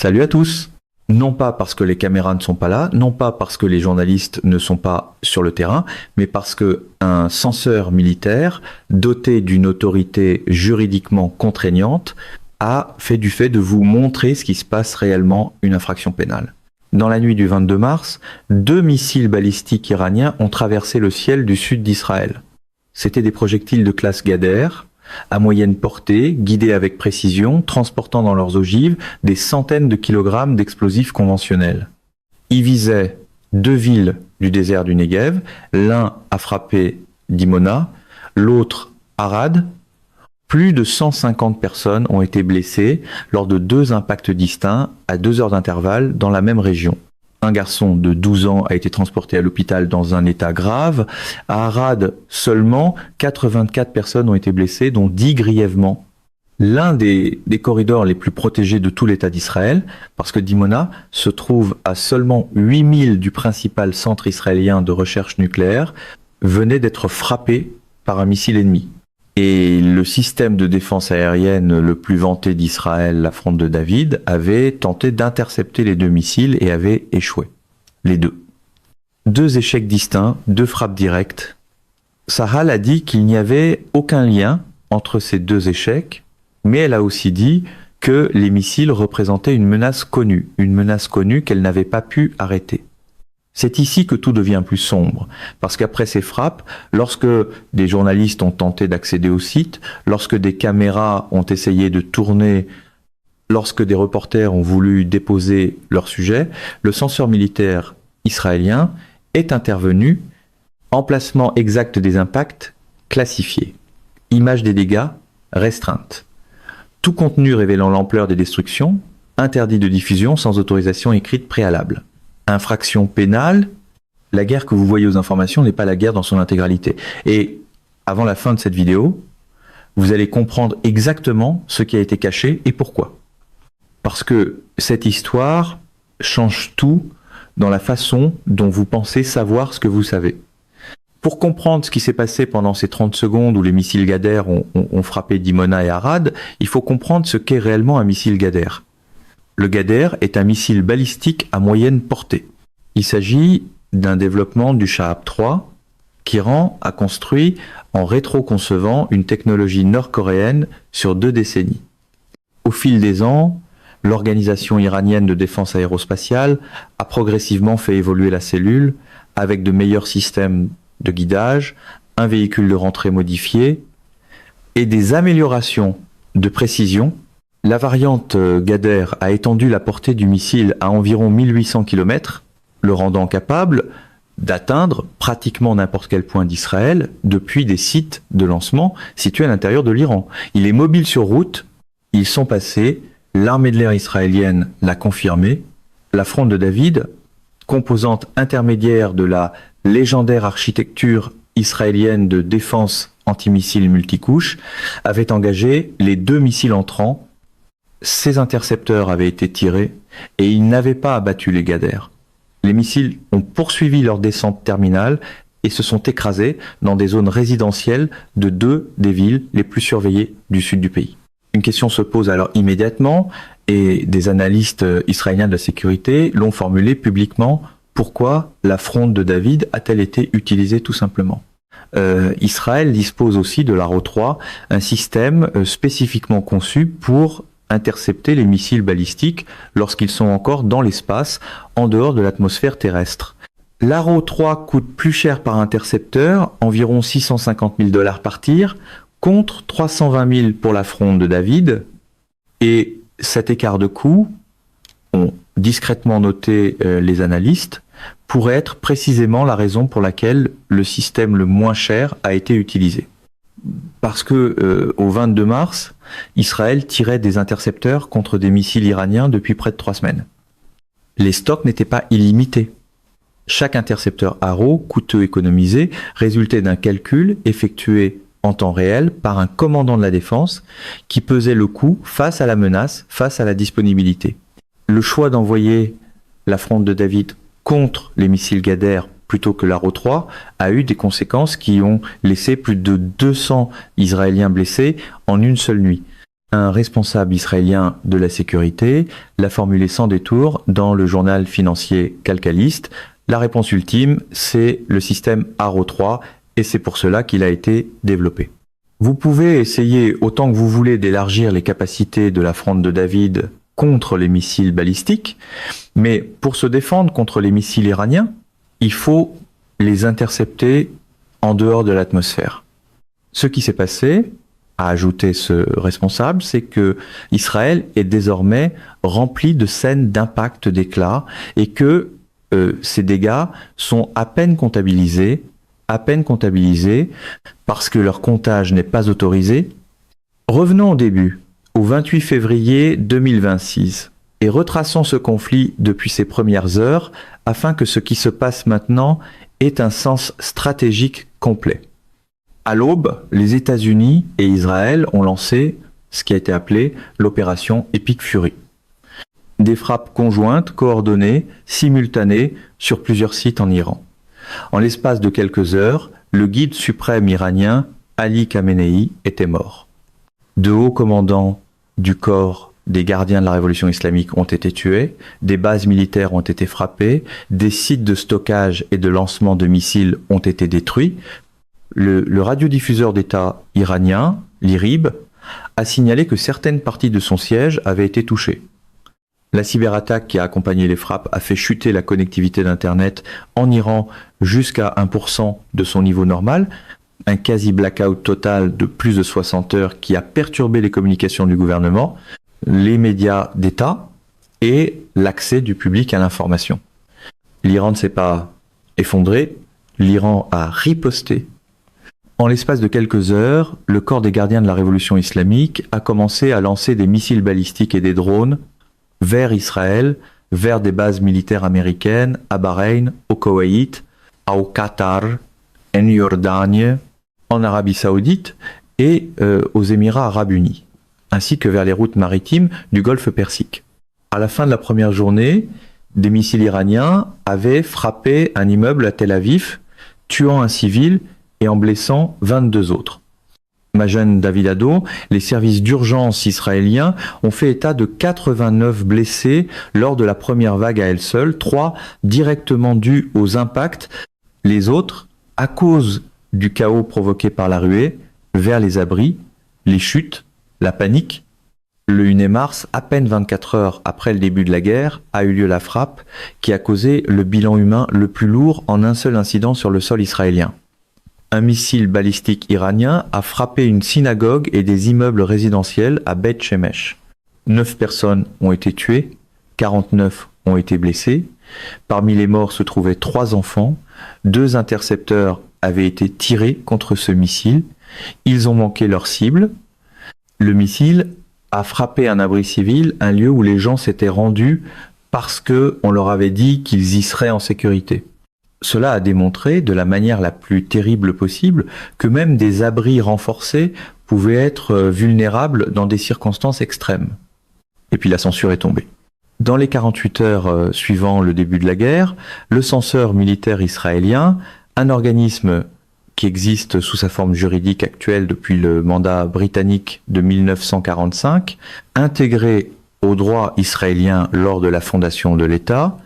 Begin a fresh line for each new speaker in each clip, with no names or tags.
Salut à tous! Non pas parce que les caméras ne sont pas là, non pas parce que les journalistes ne sont pas sur le terrain, mais parce qu'un censeur militaire, doté d'une autorité juridiquement contraignante, a fait du fait de vous montrer ce qui se passe réellement une infraction pénale. Dans la nuit du 22 mars, 2 missiles balistiques iraniens ont traversé le ciel du sud d'Israël. C'étaient des projectiles de classe Gader, à moyenne portée, guidés avec précision, transportant dans leurs ogives des centaines de kilogrammes d'explosifs conventionnels. Ils visaient 2 villes du désert du Negev, l'un a frappé Dimona, l'autre Arad. Plus de 150 personnes ont été blessées lors de 2 impacts distincts à 2 heures d'intervalle dans la même région. Un garçon de 12 ans a été transporté à l'hôpital dans un état grave. À Arad seulement, 84 personnes ont été blessées, dont 10 grièvement. L'un des corridors les plus protégés de tout l'État d'Israël, parce que Dimona se trouve à seulement 8000 du principal centre israélien de recherche nucléaire, venait d'être frappé par un missile ennemi. Et le système de défense aérienne le plus vanté d'Israël, la Fronde de David, avait tenté d'intercepter les 2 missiles et avait échoué. Les 2. 2 échecs distincts, 2 frappes directes. Tsahal a dit qu'il n'y avait aucun lien entre ces 2 échecs, mais elle a aussi dit que les missiles représentaient une menace connue qu'elle n'avait pas pu arrêter. C'est ici que tout devient plus sombre, parce qu'après ces frappes, lorsque des journalistes ont tenté d'accéder au site, lorsque des caméras ont essayé de tourner, lorsque des reporters ont voulu déposer leur sujet, le censeur militaire israélien est intervenu, emplacement exact des impacts classifié, image des dégâts restreinte. Tout contenu révélant l'ampleur des destructions, interdit de diffusion sans autorisation écrite préalable. Infraction pénale, la guerre que vous voyez aux informations n'est pas la guerre dans son intégralité. Et avant la fin de cette vidéo, vous allez comprendre exactement ce qui a été caché et pourquoi. Parce que cette histoire change tout dans la façon dont vous pensez savoir ce que vous savez. Pour comprendre ce qui s'est passé pendant ces 30 secondes où les missiles Gader ont frappé Dimona et Arad, il faut comprendre ce qu'est réellement un missile Gader. Le Gader est un missile balistique à moyenne portée. Il s'agit d'un développement du Shahab 3 qu'Iran a construit en rétro-concevant une technologie nord-coréenne sur 2 décennies. Au fil des ans, l'organisation iranienne de défense aérospatiale a progressivement fait évoluer la cellule avec de meilleurs systèmes de guidage, un véhicule de rentrée modifié et des améliorations de précision. La variante Gader a étendu la portée du missile à environ 1800 km, le rendant capable d'atteindre pratiquement n'importe quel point d'Israël depuis des sites de lancement situés à l'intérieur de l'Iran. Il est mobile sur route, ils sont passés, l'armée de l'air israélienne l'a confirmé, la Fronde de David, composante intermédiaire de la légendaire architecture israélienne de défense antimissile multicouche, avait engagé les 2 missiles entrants. Ces intercepteurs avaient été tirés et ils n'avaient pas abattu les Gader. Les missiles ont poursuivi leur descente terminale et se sont écrasés dans des zones résidentielles de 2 des villes les plus surveillées du sud du pays. Une question se pose alors immédiatement et des analystes israéliens de la sécurité l'ont formulée publiquement. Pourquoi la Fronde de David a-t-elle été utilisée tout simplement ? Israël dispose aussi de l'Arrow 3, un système spécifiquement conçu pour intercepter les missiles balistiques lorsqu'ils sont encore dans l'espace, en dehors de l'atmosphère terrestre. L'Arrow 3 coûte plus cher par intercepteur, environ 650 000 $ par tir, contre 320 000 pour la Fronde de David. Et cet écart de coût, ont discrètement noté les analystes, pourrait être précisément la raison pour laquelle le système le moins cher a été utilisé. Parce que au 22 mars, Israël tirait des intercepteurs contre des missiles iraniens depuis près de 3 semaines. Les stocks n'étaient pas illimités. Chaque intercepteur Arrow, coûteux économisé, résultait d'un calcul effectué en temps réel par un commandant de la défense qui pesait le coût face à la menace, face à la disponibilité. Le choix d'envoyer la Fronde de David contre les missiles Gader plutôt que l'Arrow 3 a eu des conséquences qui ont laissé plus de 200 Israéliens blessés en une seule nuit. Un responsable israélien de la sécurité l'a formulé sans détour dans le journal financier Calcalist. La réponse ultime, c'est le système Arrow 3 et c'est pour cela qu'il a été développé. Vous pouvez essayer autant que vous voulez d'élargir les capacités de la fronde de David contre les missiles balistiques, mais pour se défendre contre les missiles iraniens, il faut les intercepter en dehors de l'atmosphère. Ce qui s'est passé, a ajouté ce responsable, c'est que Israël est désormais rempli de scènes d'impact d'éclats et que ces dégâts sont à peine comptabilisés parce que leur comptage n'est pas autorisé. Revenons au début, au 28 février 2026, et retraçons ce conflit depuis ses premières heures afin que ce qui se passe maintenant ait un sens stratégique complet. À l'aube, les États-Unis et Israël ont lancé ce qui a été appelé l'opération Epic Fury. Des frappes conjointes, coordonnées, simultanées sur plusieurs sites en Iran. En l'espace de quelques heures, le guide suprême iranien, Ali Khamenei, était mort. De hauts commandants du corps des gardiens de la révolution islamique ont été tués, des bases militaires ont été frappées, des sites de stockage et de lancement de missiles ont été détruits. Le radiodiffuseur d'État iranien, l'IRIB, a signalé que certaines parties de son siège avaient été touchées. La cyberattaque qui a accompagné les frappes a fait chuter la connectivité d'Internet en Iran jusqu'à 1% de son niveau normal, un quasi-blackout total de plus de 60 heures qui a perturbé les communications du gouvernement, les médias d'État et l'accès du public à l'information. L'Iran ne s'est pas effondré, l'Iran a riposté. En l'espace de quelques heures, le corps des gardiens de la révolution islamique a commencé à lancer des missiles balistiques et des drones vers Israël, vers des bases militaires américaines, à Bahreïn, au Koweït, au Qatar, en Jordanie, en Arabie Saoudite et aux Émirats Arabes Unis, ainsi que vers les routes maritimes du Golfe Persique. À la fin de la première journée, des missiles iraniens avaient frappé un immeuble à Tel Aviv, tuant un civil et en blessant 22 autres. Majen David Ado, les services d'urgence israéliens ont fait état de 89 blessés lors de la première vague à elle seule, 3 directement dus aux impacts, les autres à cause du chaos provoqué par la ruée, vers les abris, les chutes, la panique. Le 1er mars, à peine 24 heures après le début de la guerre, a eu lieu la frappe qui a causé le bilan humain le plus lourd en un seul incident sur le sol israélien. Un missile balistique iranien a frappé une synagogue et des immeubles résidentiels à Beth Shemesh. 9 personnes ont été tuées, 49 ont été blessées. Parmi les morts se trouvaient 3 enfants. 2 intercepteurs avaient été tirés contre ce missile. Ils ont manqué leur cible. Le missile a frappé un abri civil, un lieu où les gens s'étaient rendus parce qu'on leur avait dit qu'ils y seraient en sécurité. Cela a démontré, de la manière la plus terrible possible, que même des abris renforcés pouvaient être vulnérables dans des circonstances extrêmes. Et puis la censure est tombée. Dans les 48 heures suivant le début de la guerre, le censeur militaire israélien, un organisme qui existe sous sa forme juridique actuelle depuis le mandat britannique de 1945, intégré au droit israélien lors de la fondation de l'État,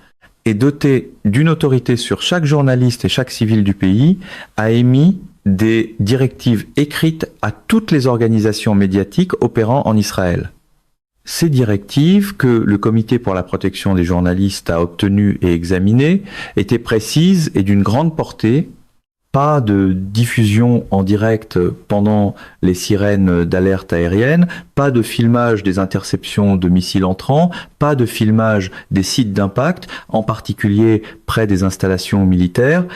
et doté d'une autorité sur chaque journaliste et chaque civil du pays, a émis des directives écrites à toutes les organisations médiatiques opérant en Israël. Ces directives, que le Comité pour la protection des journalistes a obtenues et examinées, étaient précises et d'une grande portée. Pas de diffusion en direct pendant les sirènes d'alerte aérienne, pas de filmage des interceptions de missiles entrants, pas de filmage des sites d'impact, en particulier près des installations militaires,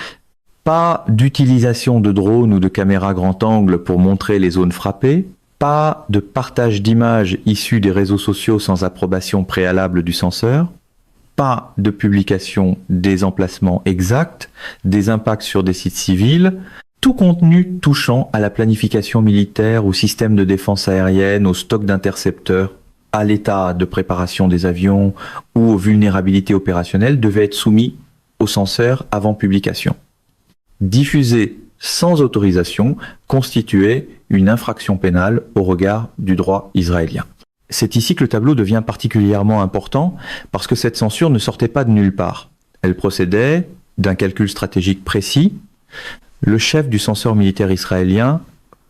pas d'utilisation de drones ou de caméras grand angle pour montrer les zones frappées, pas de partage d'images issues des réseaux sociaux sans approbation préalable du censeur, pas de publication des emplacements exacts, des impacts sur des sites civils, tout contenu touchant à la planification militaire, au système de défense aérienne, au stock d'intercepteurs, à l'état de préparation des avions ou aux vulnérabilités opérationnelles devait être soumis au censeur avant publication. Diffuser sans autorisation, constituait une infraction pénale au regard du droit israélien. C'est ici que le tableau devient particulièrement important parce que cette censure ne sortait pas de nulle part. Elle procédait d'un calcul stratégique précis. Le chef du censeur militaire israélien,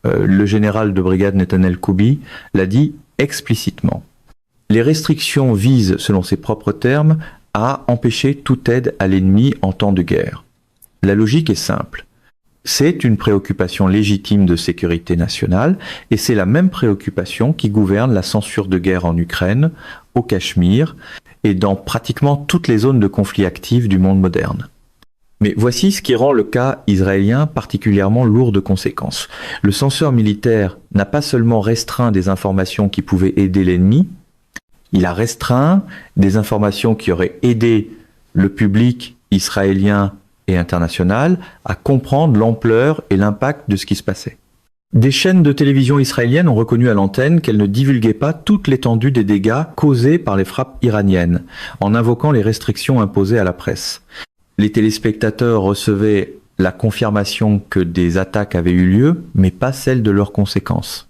le général de brigade Netanel Koubi, l'a dit explicitement. Les restrictions visent, selon ses propres termes, à empêcher toute aide à l'ennemi en temps de guerre. La logique est simple. C'est une préoccupation légitime de sécurité nationale et c'est la même préoccupation qui gouverne la censure de guerre en Ukraine, au Cachemire et dans pratiquement toutes les zones de conflit actifs du monde moderne. Mais voici ce qui rend le cas israélien particulièrement lourd de conséquences. Le censeur militaire n'a pas seulement restreint des informations qui pouvaient aider l'ennemi, il a restreint des informations qui auraient aidé le public israélien et international à comprendre l'ampleur et l'impact de ce qui se passait. Des chaînes de télévision israéliennes ont reconnu à l'antenne qu'elles ne divulguaient pas toute l'étendue des dégâts causés par les frappes iraniennes, en invoquant les restrictions imposées à la presse. Les téléspectateurs recevaient la confirmation que des attaques avaient eu lieu, mais pas celle de leurs conséquences.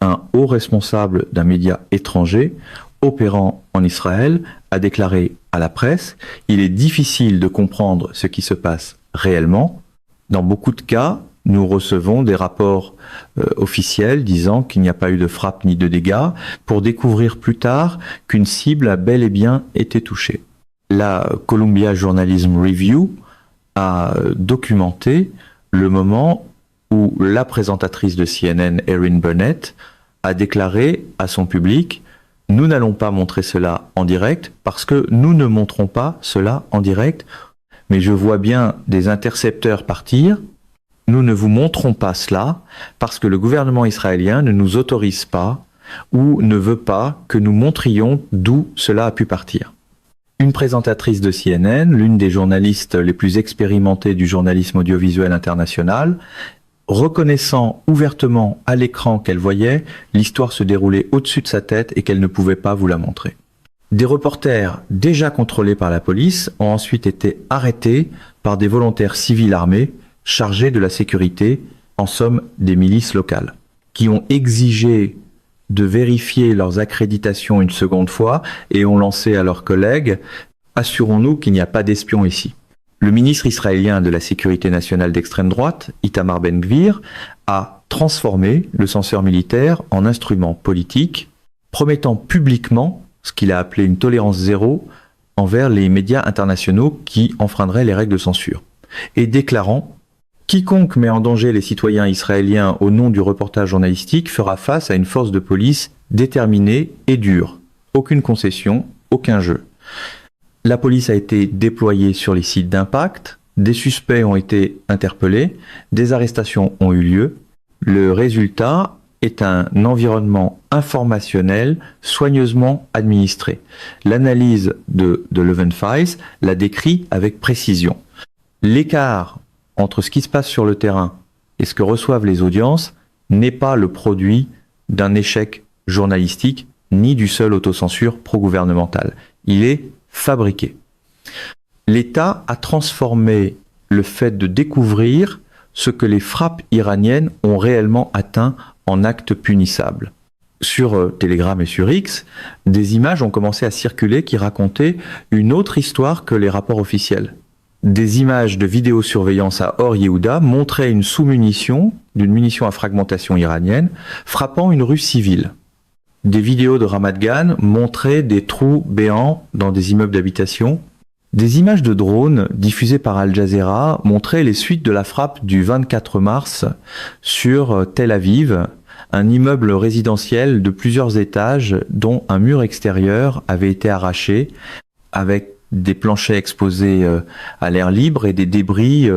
Un haut responsable d'un média étranger, opérant en Israël, a déclaré à la presse « Il est difficile de comprendre ce qui se passe réellement. Dans beaucoup de cas, nous recevons des rapports officiels disant qu'il n'y a pas eu de frappe ni de dégâts, pour découvrir plus tard qu'une cible a bel et bien été touchée. » La Columbia Journalism Review a documenté le moment où la présentatrice de CNN, Erin Burnett, a déclaré à son public « Nous n'allons pas montrer cela en direct parce que nous ne montrons pas cela en direct, mais je vois bien des intercepteurs partir. Nous ne vous montrons pas cela parce que le gouvernement israélien ne nous autorise pas ou ne veut pas que nous montrions d'où cela a pu partir. » Une présentatrice de CNN, l'une des journalistes les plus expérimentées du journalisme audiovisuel international, reconnaissant ouvertement à l'écran qu'elle voyait l'histoire se dérouler au-dessus de sa tête et qu'elle ne pouvait pas vous la montrer. Des reporters déjà contrôlés par la police ont ensuite été arrêtés par des volontaires civils armés chargés de la sécurité, en somme des milices locales, qui ont exigé de vérifier leurs accréditations une seconde fois et ont lancé à leurs collègues « Assurons-nous qu'il n'y a pas d'espions ici ». Le ministre israélien de la Sécurité nationale d'extrême droite, Itamar Ben-Gvir, a transformé le censeur militaire en instrument politique, promettant publiquement ce qu'il a appelé une tolérance zéro envers les médias internationaux qui enfreindraient les règles de censure, et déclarant « Quiconque met en danger les citoyens israéliens au nom du reportage journalistique fera face à une force de police déterminée et dure. Aucune concession, aucun jeu. » La police a été déployée sur les sites d'impact, des suspects ont été interpellés, des arrestations ont eu lieu. Le résultat est un environnement informationnel soigneusement administré. L'analyse de Leuvenfeis l'a décrit avec précision. L'écart entre ce qui se passe sur le terrain et ce que reçoivent les audiences n'est pas le produit d'un échec journalistique ni du seul autocensure pro-gouvernemental. Il est fabriqué. L'État a transformé le fait de découvrir ce que les frappes iraniennes ont réellement atteint en actes punissables. Sur Telegram et sur X, des images ont commencé à circuler qui racontaient une autre histoire que les rapports officiels. Des images de vidéosurveillance à Or Yehuda montraient une sous-munition d'une munition à fragmentation iranienne frappant une rue civile. Des vidéos de Ramat Gan montraient des trous béants dans des immeubles d'habitation. Des images de drones diffusées par Al Jazeera montraient les suites de la frappe du 24 mars sur Tel Aviv, un immeuble résidentiel de plusieurs étages dont un mur extérieur avait été arraché avec des planchers exposés à l'air libre et des débris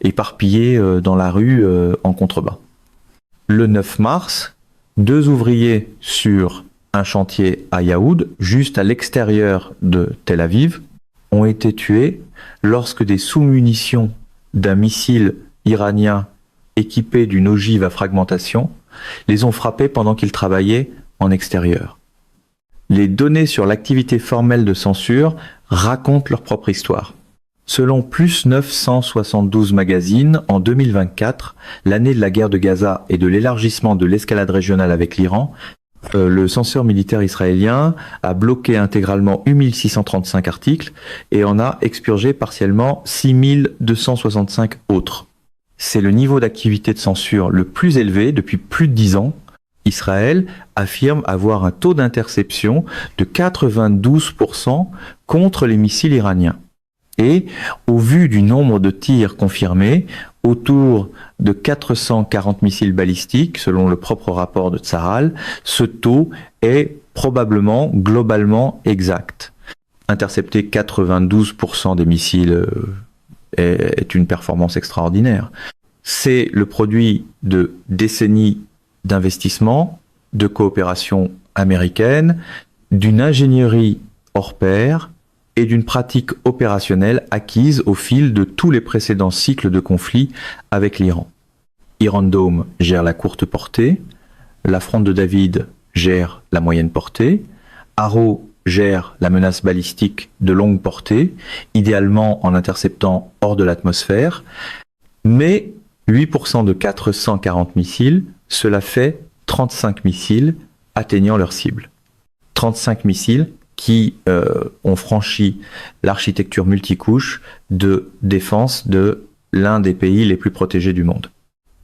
éparpillés dans la rue en contrebas. Le 9 mars, 2 ouvriers sur un chantier à Yaoud, juste à l'extérieur de Tel Aviv, ont été tués lorsque des sous-munitions d'un missile iranien équipé d'une ogive à fragmentation les ont frappés pendant qu'ils travaillaient en extérieur. Les données sur l'activité formelle de censure racontent leur propre histoire. Selon Plus 972 Magazine, en 2024, l'année de la guerre de Gaza et de l'élargissement de l'escalade régionale avec l'Iran, le censeur militaire israélien a bloqué intégralement 8635 articles et en a expurgé partiellement 6265 autres. C'est le niveau d'activité de censure le plus élevé depuis plus de 10 ans. Israël affirme avoir un taux d'interception de 92% contre les missiles iraniens. Et au vu du nombre de tirs confirmés, autour de 440 missiles balistiques, selon le propre rapport de Tzahal, ce taux est probablement globalement exact. Intercepter 92% des missiles est une performance extraordinaire. C'est le produit de décennies d'investissement, de coopération américaine, d'une ingénierie hors pair, et d'une pratique opérationnelle acquise au fil de tous les précédents cycles de conflit avec l'Iran. Iron Dome gère la courte portée, la Fronde de David gère la moyenne portée, Arrow gère la menace balistique de longue portée, idéalement en interceptant hors de l'atmosphère, mais 8% de 440 missiles, cela fait 35 missiles atteignant leur cible. 35 missiles qui ont franchi l'architecture multicouche de défense de l'un des pays les plus protégés du monde.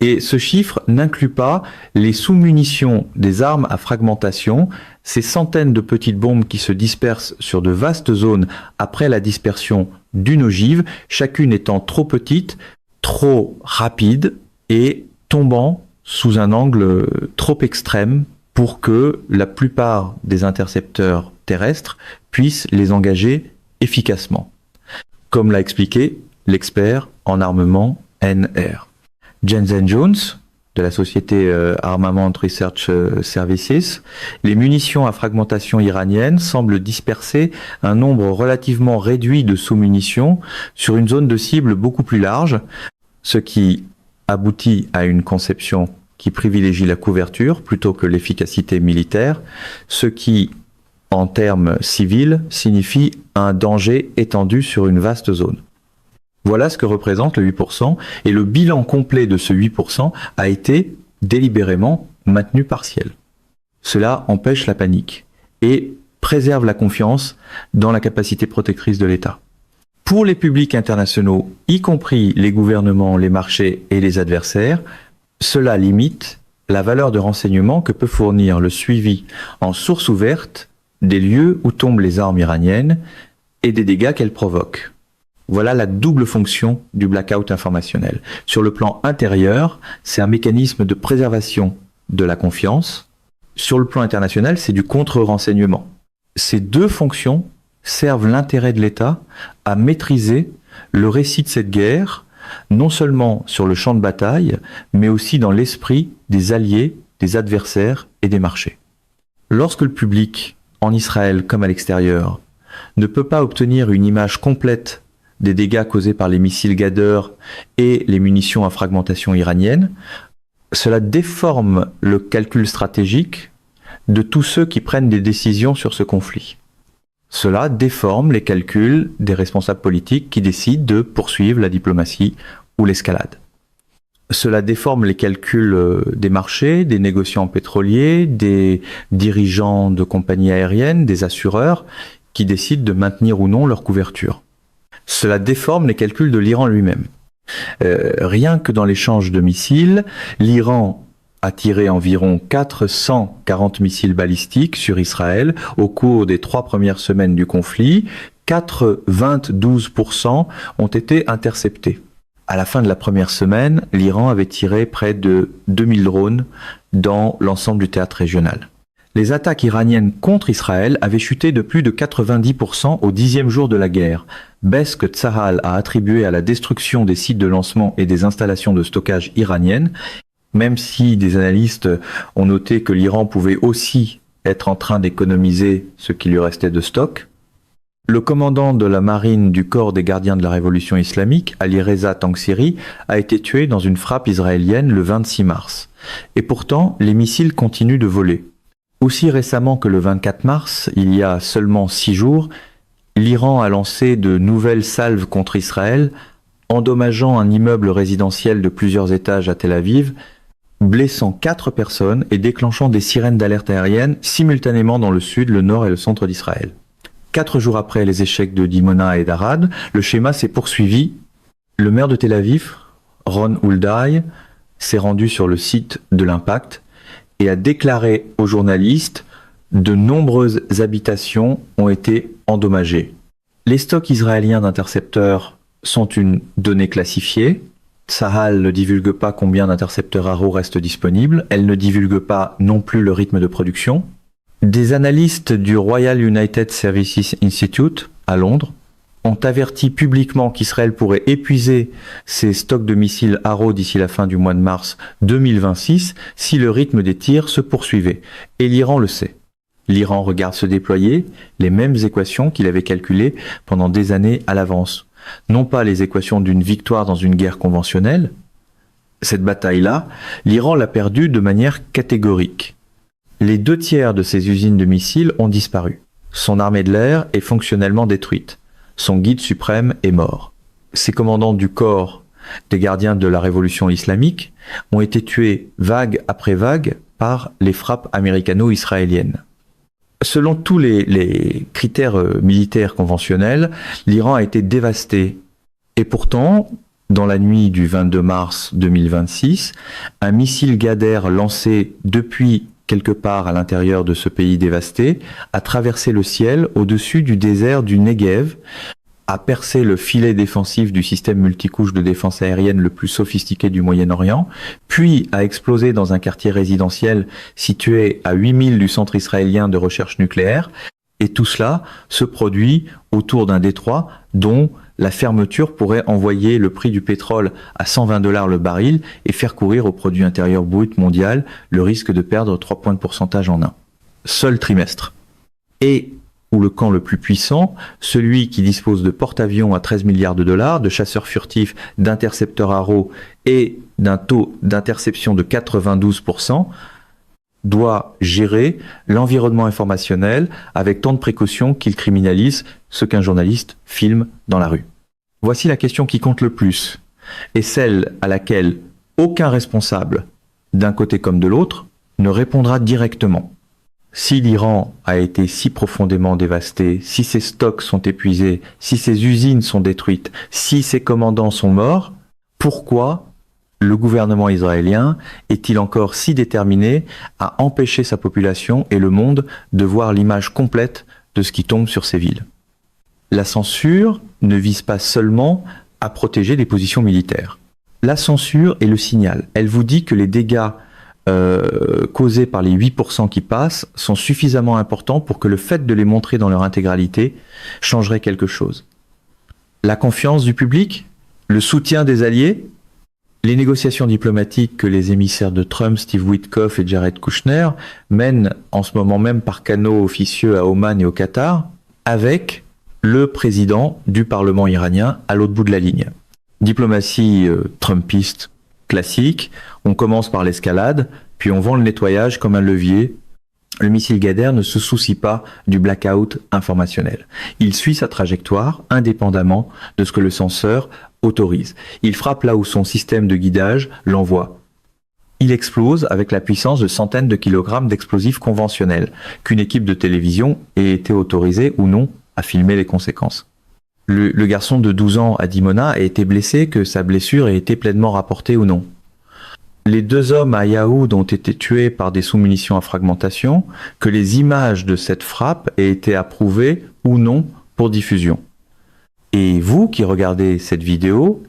Et ce chiffre n'inclut pas les sous-munitions des armes à fragmentation, ces centaines de petites bombes qui se dispersent sur de vastes zones après la dispersion d'une ogive, chacune étant trop petite, trop rapide et tombant sous un angle trop extrême pour que la plupart des intercepteurs terrestres puissent les engager efficacement. Comme l'a expliqué l'expert en armement NR. Jensen Jones, de la société Armament Research Services, les munitions à fragmentation iranienne semblent disperser un nombre relativement réduit de sous-munitions sur une zone de cible beaucoup plus large, ce qui aboutit à une conception qui privilégie la couverture plutôt que l'efficacité militaire, ce qui, en termes civils, signifie un danger étendu sur une vaste zone. Voilà ce que représente le 8%, et le bilan complet de ce 8% a été délibérément maintenu partiel. Cela empêche la panique et préserve la confiance dans la capacité protectrice de l'État. Pour les publics internationaux, y compris les gouvernements, les marchés et les adversaires, cela limite la valeur de renseignement que peut fournir le suivi en source ouverte des lieux où tombent les armes iraniennes et des dégâts qu'elles provoquent. Voilà la double fonction du blackout informationnel. Sur le plan intérieur, c'est un mécanisme de préservation de la confiance. Sur le plan international, c'est du contre-renseignement. Ces deux fonctions servent l'intérêt de l'État à maîtriser le récit de cette guerre, non seulement sur le champ de bataille, mais aussi dans l'esprit des alliés, des adversaires et des marchés. Lorsque le public, en Israël comme à l'extérieur, ne peut pas obtenir une image complète des dégâts causés par les missiles Ghadr et les munitions à fragmentation iranienne, cela déforme le calcul stratégique de tous ceux qui prennent des décisions sur ce conflit. Cela déforme les calculs des responsables politiques qui décident de poursuivre la diplomatie ou l'escalade. Cela déforme les calculs des marchés, des négociants pétroliers, des dirigeants de compagnies aériennes, des assureurs qui décident de maintenir ou non leur couverture. Cela déforme les calculs de l'Iran lui-même. Rien que dans l'échange de missiles, l'Iran a tiré environ 440 missiles balistiques sur Israël au cours des 3 premières semaines du conflit. 92% ont été interceptés. À la fin de la première semaine, l'Iran avait tiré près de 2000 drones dans l'ensemble du théâtre régional. Les attaques iraniennes contre Israël avaient chuté de plus de 90% au 10e jour de la guerre, baisse que Tzahal a attribuée à la destruction des sites de lancement et des installations de stockage iraniennes, même si des analystes ont noté que l'Iran pouvait aussi être en train d'économiser ce qui lui restait de stock. Le commandant de la marine du corps des gardiens de la révolution islamique, Ali Reza Tangsiri, a été tué dans une frappe israélienne le 26 mars. Et pourtant, les missiles continuent de voler. Aussi récemment que le 24 mars, il y a seulement 6 jours, l'Iran a lancé de nouvelles salves contre Israël, endommageant un immeuble résidentiel de plusieurs étages à Tel Aviv, blessant 4 personnes et déclenchant des sirènes d'alerte aérienne simultanément dans le sud, le nord et le centre d'Israël. 4 jours après les échecs de Dimona et d'Arad, le schéma s'est poursuivi. Le maire de Tel Aviv, Ron Hulday, s'est rendu sur le site de l'impact et a déclaré aux journalistes de nombreuses habitations ont été endommagées. Les stocks israéliens d'intercepteurs sont une donnée classifiée. Tsahal ne divulgue pas combien d'intercepteurs Arrow restent disponibles. Elle ne divulgue pas non plus le rythme de production. Des analystes du Royal United Services Institute à Londres ont averti publiquement qu'Israël pourrait épuiser ses stocks de missiles Arrow d'ici la fin du mois de mars 2026 si le rythme des tirs se poursuivait. Et l'Iran le sait. L'Iran regarde se déployer les mêmes équations qu'il avait calculées pendant des années à l'avance. Non pas les équations d'une victoire dans une guerre conventionnelle. Cette bataille-là, l'Iran l'a perdue de manière catégorique. Les 2/3 de ses usines de missiles ont disparu. Son armée de l'air est fonctionnellement détruite. Son guide suprême est mort. Ses commandants du corps des gardiens de la révolution islamique ont été tués vague après vague par les frappes américano-israéliennes. Selon tous les critères militaires conventionnels, l'Iran a été dévasté. Et pourtant, dans la nuit du 22 mars 2026, un missile Qader lancé depuis quelque part à l'intérieur de ce pays dévasté a traversé le ciel au-dessus du désert du Negev, a percé le filet défensif du système multicouche de défense aérienne le plus sophistiqué du Moyen-Orient, puis a explosé dans un quartier résidentiel situé à 8 milles du centre israélien de recherche nucléaire, et tout cela se produit autour d'un détroit dont la fermeture pourrait envoyer le prix du pétrole à $120 le baril et faire courir au produit intérieur brut mondial le risque de perdre 3 points de pourcentage en un seul trimestre. Et ou le camp le plus puissant, celui qui dispose de porte-avions à 13 milliards de dollars, de chasseurs furtifs, d'intercepteurs Arrow et d'un taux d'interception de 92%, doit gérer l'environnement informationnel avec tant de précautions qu'il criminalise ce qu'un journaliste filme dans la rue. Voici la question qui compte le plus, et celle à laquelle aucun responsable, d'un côté comme de l'autre, ne répondra directement. Si l'Iran a été si profondément dévasté, si ses stocks sont épuisés, si ses usines sont détruites, si ses commandants sont morts, pourquoi le gouvernement israélien est-il encore si déterminé à empêcher sa population et le monde de voir l'image complète de ce qui tombe sur ces villes? La censure ne vise pas seulement à protéger les positions militaires. La censure est le signal. Elle vous dit que les dégâts causés par les 8% qui passent sont suffisamment importants pour que le fait de les montrer dans leur intégralité changerait quelque chose. La confiance du public, le soutien des alliés, les négociations diplomatiques que les émissaires de Trump, Steve Witkoff et Jared Kushner mènent en ce moment même par canaux officieux à Oman et au Qatar, avec le président du Parlement iranien à l'autre bout de la ligne. Diplomatie trumpiste classique, on commence par l'escalade, puis on vend le nettoyage comme un levier. Le missile Qader ne se soucie pas du blackout informationnel. Il suit sa trajectoire indépendamment de ce que le censeur autorise. Il frappe là où son système de guidage l'envoie. Il explose avec la puissance de centaines de kilogrammes d'explosifs conventionnels, qu'une équipe de télévision ait été autorisée ou non à filmer les conséquences. Le garçon de 12 ans à Dimona a été blessé, que sa blessure ait été pleinement rapportée ou non. Les 2 hommes à Yaoud ont été tués par des sous-munitions à fragmentation, que les images de cette frappe aient été approuvées ou non pour diffusion. Et vous qui regardez cette vidéo,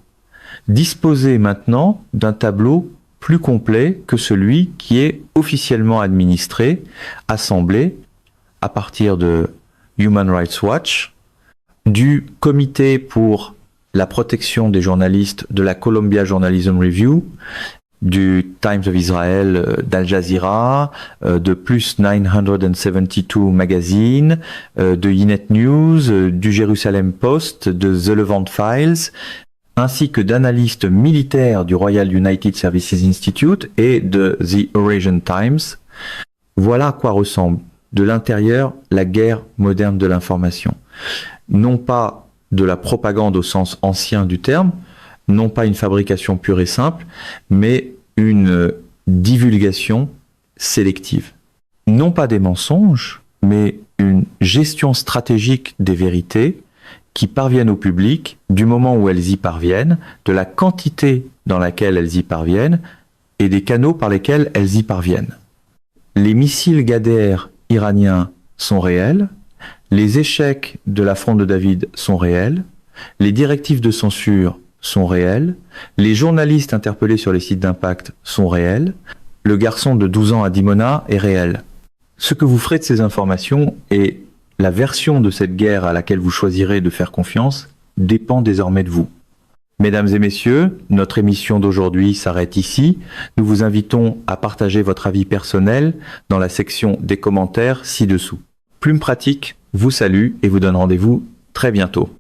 disposez maintenant d'un tableau plus complet que celui qui est officiellement administré, assemblé à partir de Human Rights Watch, du Comité pour la protection des journalistes de la Columbia Journalism Review, du Times of Israel, d'Al Jazeera, de Plus 972 Magazine, de Ynet News, du Jerusalem Post, de The Levant Files, ainsi que d'analystes militaires du Royal United Services Institute et de The Eurasian Times. Voilà à quoi ressemble de l'intérieur la guerre moderne de l'information. non pas de la propagande au sens ancien du terme, non pas une fabrication pure et simple, mais une divulgation sélective. Non pas des mensonges, mais une gestion stratégique des vérités qui parviennent au public du moment où elles y parviennent, de la quantité dans laquelle elles y parviennent et des canaux par lesquels elles y parviennent. Les missiles Qader iraniens sont réels, les échecs de la fronde de David sont réels, les directives de censure sont réelles, les journalistes interpellés sur les sites d'impact sont réels, le garçon de 12 ans à Dimona est réel. Ce que vous ferez de ces informations et la version de cette guerre à laquelle vous choisirez de faire confiance dépend désormais de vous. Mesdames et messieurs, notre émission d'aujourd'hui s'arrête ici. Nous vous invitons à partager votre avis personnel dans la section des commentaires ci-dessous. Plume Pratique vous salue et vous donne rendez-vous très bientôt.